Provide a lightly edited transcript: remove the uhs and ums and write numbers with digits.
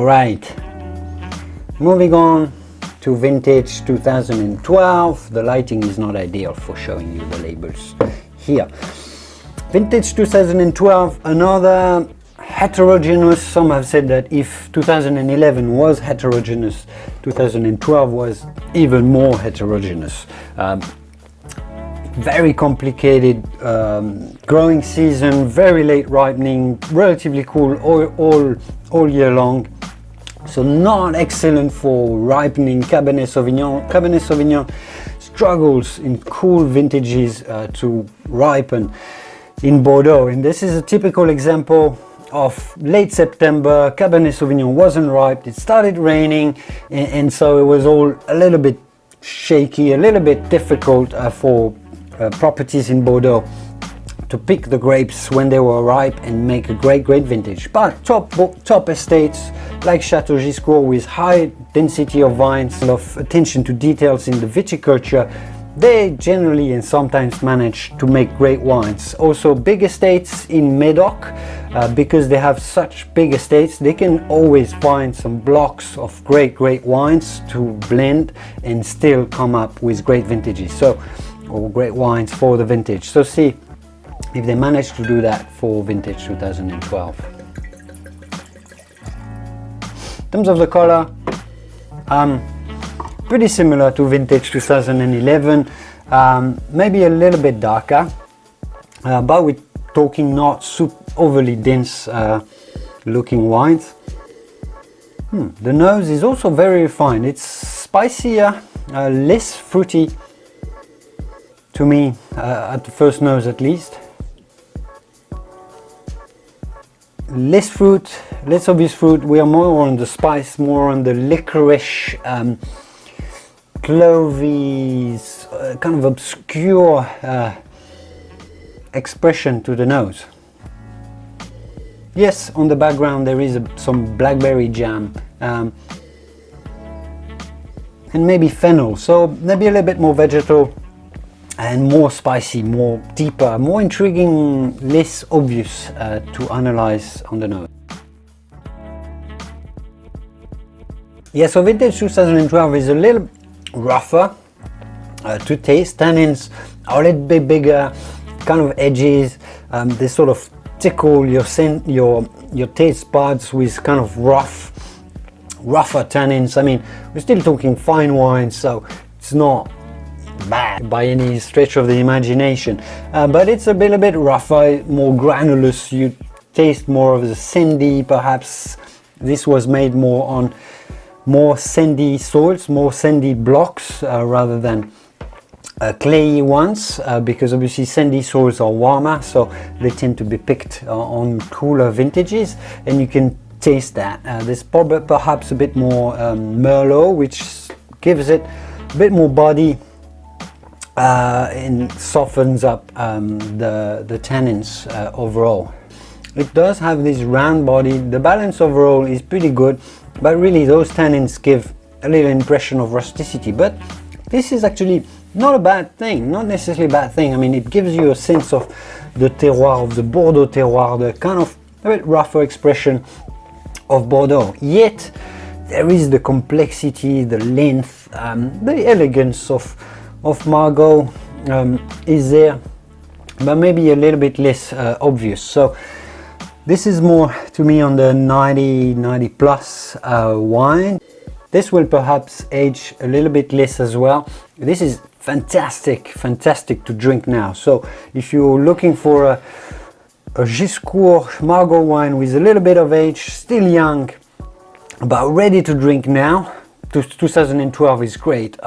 All right, moving on to vintage 2012. The lighting is not ideal for showing you the labels here. Vintage 2012, another heterogeneous. Some have said that if 2011 was heterogeneous, 2012 was even more heterogeneous. Very complicated growing season, very late ripening, relatively cool all year long. So not excellent for ripening Cabernet Sauvignon. Cabernet Sauvignon struggles in cool vintages to ripen in Bordeaux, and this is a typical example of late September. Cabernet Sauvignon wasn't ripe, it started raining, and so it was all a little bit shaky, a little bit difficult for properties in Bordeaux to pick the grapes when they were ripe and make a great vintage. But top estates like Chateau Giscours, with high density of vines, a lot of attention to details in the viticulture, they generally and sometimes manage to make great wines. Also big estates in Medoc, because they have such big estates, they can always find some blocks of great wines to blend and still come up with great vintages, or great wines for the vintage. So see if they manage to do that for vintage 2012. In terms of the color, pretty similar to vintage 2011, maybe a little bit darker, but we're talking not overly dense looking wines. The nose is also very refined. It's spicier, less fruity to me, at the first nose at least. Less fruit, less obvious fruit. We are more on the spice, more on the licorice, clovey, kind of obscure expression to the nose. Yes, on the background there is some blackberry jam and maybe fennel, so maybe a little bit more vegetal and more spicy, more deeper, more intriguing, less obvious to analyze on the nose. Yeah, so vintage 2012 is a little rougher to taste. Tannins are a little bit bigger, kind of edges. They sort of tickle your taste buds with kind of rougher tannins. I mean, we're still talking fine wines, so it's not bad by any stretch of the imagination, but it's a little bit rougher, more granulous. You taste more of the sandy, perhaps this was made more on more sandy soils, more sandy blocks rather than clayey ones, because obviously sandy soils are warmer, so they tend to be picked on cooler vintages, and you can taste that. There's perhaps a bit more Merlot, which gives it a bit more body and softens up the tannins overall. It does have this round body. The balance overall is pretty good, but really those tannins give a little impression of rusticity. But this is actually not a bad thing, not necessarily a bad thing. I mean, it gives you a sense of the terroir, of the Bordeaux terroir, the kind of a bit rougher expression of Bordeaux. Yet there is the complexity, the length, the elegance of Margaux is there, but maybe a little bit less obvious. So this is more to me on the 90 plus wine. This will perhaps age a little bit less as well. This is fantastic to drink now. So if you're looking for a Giscours Margaux wine with a little bit of age, still young, but ready to drink now, 2012 is great.